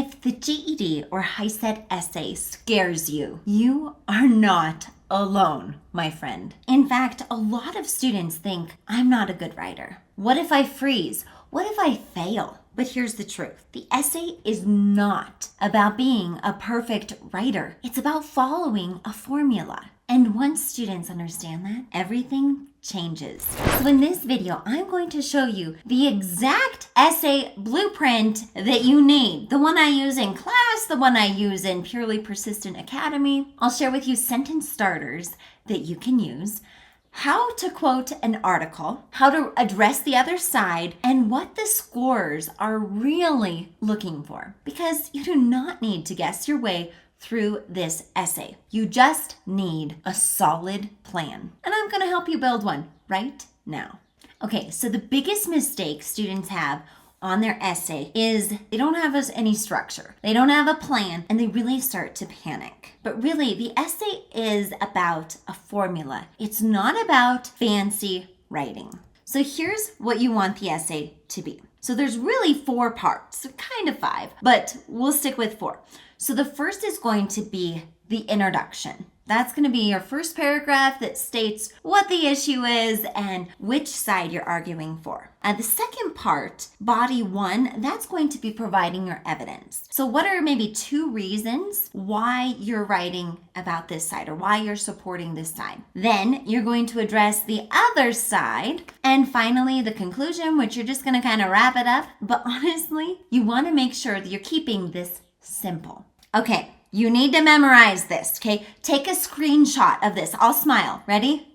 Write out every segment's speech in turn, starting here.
If the GED or HiSET essay scares you, you are not alone, my friend. In fact, a lot of students think, I'm not a good writer. What if I freeze? What if I fail? But here's the truth. The essay is not about being a perfect writer. It's about following a formula. And once students understand that, everything changes. So in this video, I'm going to show you the exact essay blueprint that you need. The one I use in class, the one I use in Purely Persistent Academy. I'll share with you sentence starters that you can use, how to quote an article, how to address the other side, and what the scorers are really looking for. Because you do not need to guess your way through this essay. You just need a solid plan. And I'm going to help you build one right now. Okay, so the biggest mistake students have on their essay is they don't have any structure. They don't have a plan, and they really start to panic. But really, the essay is about a formula. It's not about fancy writing. So here's what you want the essay to be. So there's really 4 parts, kind of 5, but we'll stick with 4. So the first is going to be the introduction. That's going to be your first paragraph that states what the issue is and which side you're arguing for. The second part, body 1, that's going to be providing your evidence. So what are maybe 2 reasons why you're writing about this side or why you're supporting this side? Then you're going to address the other side. And finally, the conclusion, which you're just going to kind of wrap it up. But honestly, you want to make sure that you're keeping this simple. Okay. You need to memorize this, okay? Take a screenshot of this. I'll smile. Ready?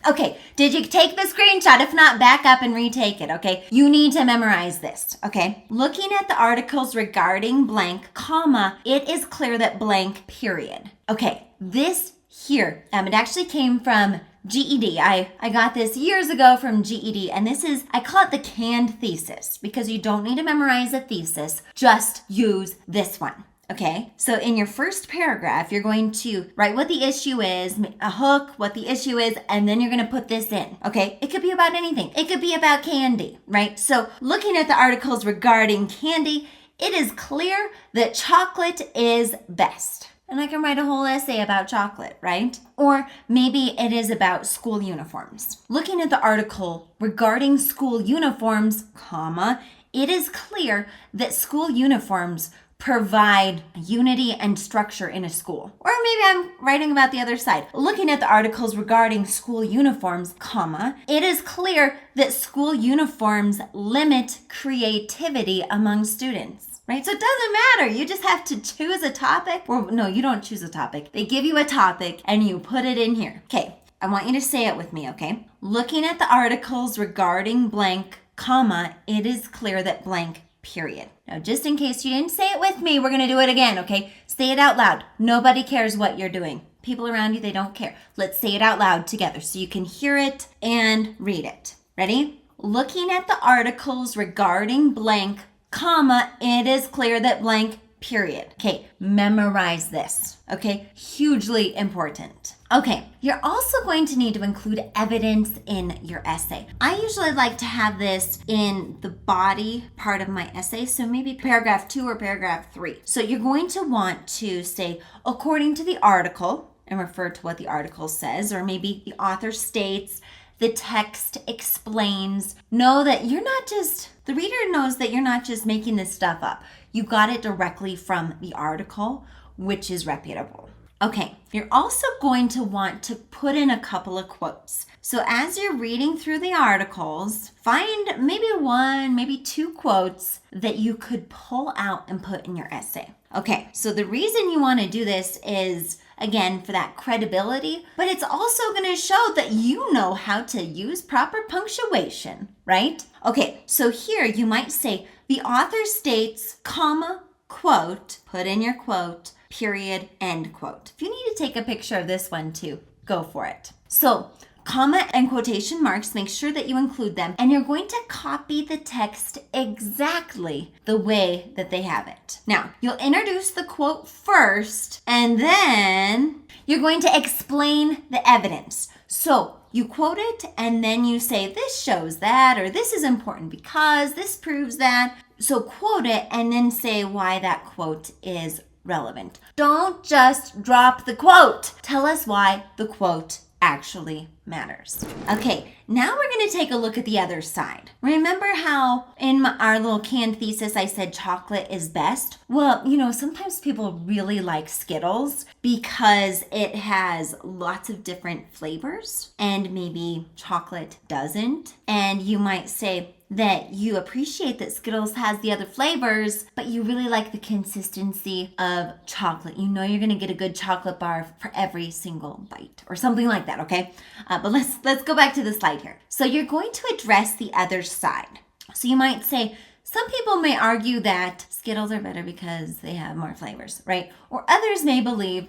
Okay, did you take the screenshot? If not, back up and retake it, okay? You need to memorize this, okay? Looking at the articles regarding blank, comma, it is clear that blank, period. Okay, this here, it actually came from GED. I got this years ago from GED, and this is, I call it the canned thesis because you don't need to memorize a thesis, just use this one. Okay, so in your first paragraph, you're going to write what the issue is, a hook, what the issue is, and then you're going to put this in. Okay, it could be about anything. It could be about candy, right? So looking at the articles regarding candy, it is clear that chocolate is best. And I can write a whole essay about chocolate, right? Or maybe it is about school uniforms. Looking at the article regarding school uniforms, comma, it is clear that school uniforms provide unity and structure in a school. Or maybe I'm writing about the other side. Looking at the articles regarding school uniforms, comma, it is clear that school uniforms limit creativity among students. Right? So it doesn't matter. You just have to choose a topic. Or no, you don't choose a topic. They give you a topic and you put it in here. Okay, I want you to say it with me, okay? Looking at the articles regarding blank, comma, it is clear that blank, period. Now, just in case you didn't say it with me, we're going to do it again, okay? Say it out loud. Nobody cares what you're doing. People around you, they don't care. Let's say it out loud together so you can hear it and read it. Ready? Looking at the articles regarding blank, comma, it is clear that blank, period. Okay, memorize this, okay? Hugely important. Okay, you're also going to need to include evidence in your essay. I usually like to have this in the body part of my essay, so maybe paragraph 2 or paragraph 3. So you're going to want to say, according to the article, and refer to what the article says, or maybe the author states, the text explains. Know that you're not just, the reader knows that you're not just making this stuff up. You got it directly from the article, which is reputable. Okay, you're also going to want to put in a couple of quotes. So as you're reading through the articles, find maybe 1, maybe 2 quotes that you could pull out and put in your essay. Okay, so the reason you want to do this is, again, for that credibility, but it's also going to show that you know how to use proper punctuation, right? Okay, so here you might say, the author states, comma, quote, put in your quote, period, end quote. If you need to take a picture of this one too, go for it. So, comma and quotation marks, make sure that you include them, and you're going to copy the text exactly the way that they have it. Now, you'll introduce the quote first, and then you're going to explain the evidence. So you quote it, and then you say, this shows that, or this is important because, this proves that. So quote it and then say why that quote is relevant. Don't just drop the quote. Tell us why the quote actually matters. Okay, now we're going to take a look at the other side. Remember how in our little canned thesis I said chocolate is best? Well, sometimes people really like Skittles because it has lots of different flavors and maybe chocolate doesn't. And you might say that you appreciate that Skittles has the other flavors, but you really like the consistency of chocolate. You know you're going to get a good chocolate bar for every single bite or something like that, okay? But let's go back to the slide here. So you're going to address the other side. So you might say, some people may argue that Skittles are better because they have more flavors, right? Or others may believe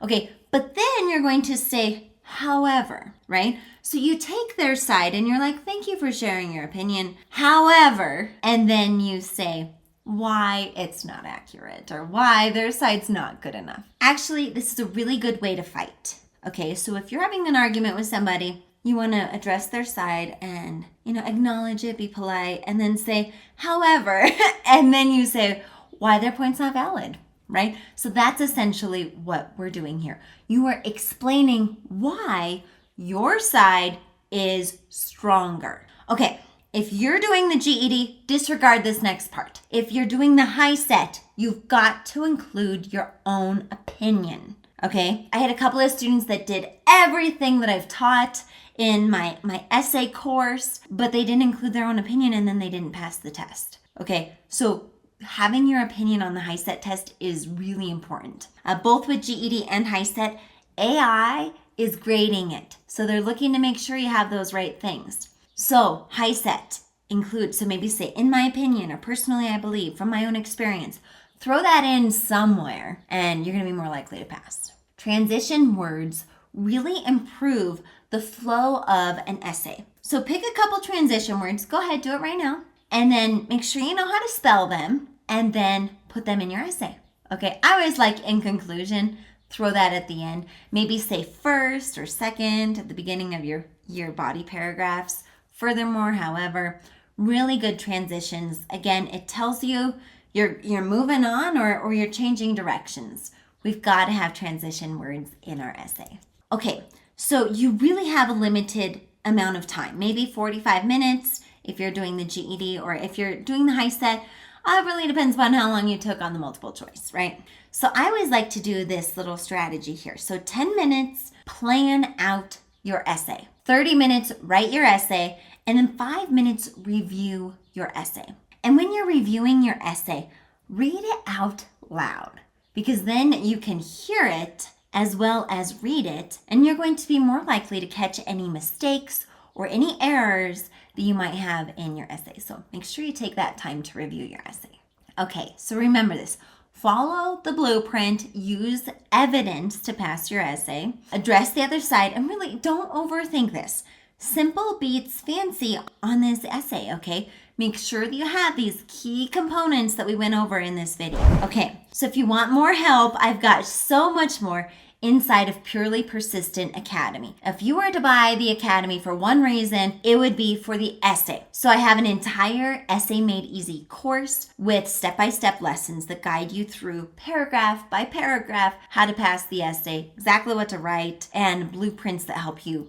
Okay, but then you're going to say, however, right? So you take their side and you're like, thank you for sharing your opinion. However, and then you say why it's not accurate or why their side's not good enough. Actually, this is a really good way to fight. Okay, so if you're having an argument with somebody, you want to address their side and, acknowledge it, be polite, and then say, however, and then you say why their point's not valid, right? So that's essentially what we're doing here. You are explaining why your side is stronger. Okay, if you're doing the GED, disregard this next part. If you're doing the HiSET, you've got to include your own opinion. Okay, I had a couple of students that did everything that I've taught in my essay course, but they didn't include their own opinion and then they didn't pass the test. Okay, so having your opinion on the HiSET test is really important. Both with GED and HiSET, AI is grading it. So they're looking to make sure you have those right things. So HiSET include, so maybe say, in my opinion, or personally I believe, from my own experience. Throw that in somewhere and you're going to be more likely to pass. Transition words really improve the flow of an essay. So pick a couple transition words. Go ahead, do it right now. And then make sure you know how to spell them and then put them in your essay. Okay, I always like in conclusion, throw that at the end. Maybe say first or second at the beginning of your body paragraphs. Furthermore, however, really good transitions. Again, it tells you you're moving on or you're changing directions. We've got to have transition words in our essay. Okay, so you really have a limited amount of time, maybe 45 minutes if you're doing the GED, or if you're doing the HiSET, it really depends upon how long you took on the multiple choice, right? So I always like to do this little strategy here. So 10 minutes, plan out your essay. 30 minutes, write your essay, and then 5 minutes, review your essay. And when you're reviewing your essay, read it out loud, because then you can hear it as well as read it, and you're going to be more likely to catch any mistakes or any errors that you might have in your essay. So make sure you take that time to review your essay. Okay, so remember this. Follow the blueprint, use evidence to pass your essay, address the other side, and really don't overthink this. Simple beats fancy on this essay, okay? Make sure that you have these key components that we went over in this video. Okay, so if you want more help, I've got so much more inside of Purely Persistent Academy. If you were to buy the Academy for one reason, it would be for the essay. So I have an entire Essay Made Easy course with step-by-step lessons that guide you through paragraph by paragraph how to pass the essay, exactly what to write, and blueprints that help you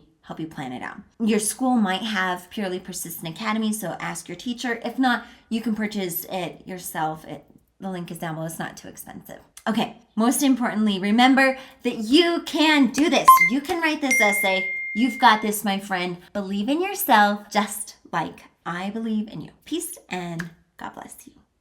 plan it out. Your school might have Purely Persistent Academy, so ask your teacher. If not, you can purchase it yourself. The link is down below. It's not too expensive. Okay, most importantly, remember that you can do this. You can write this essay. You've got this, my friend. Believe in yourself just like I believe in you. Peace and God bless you.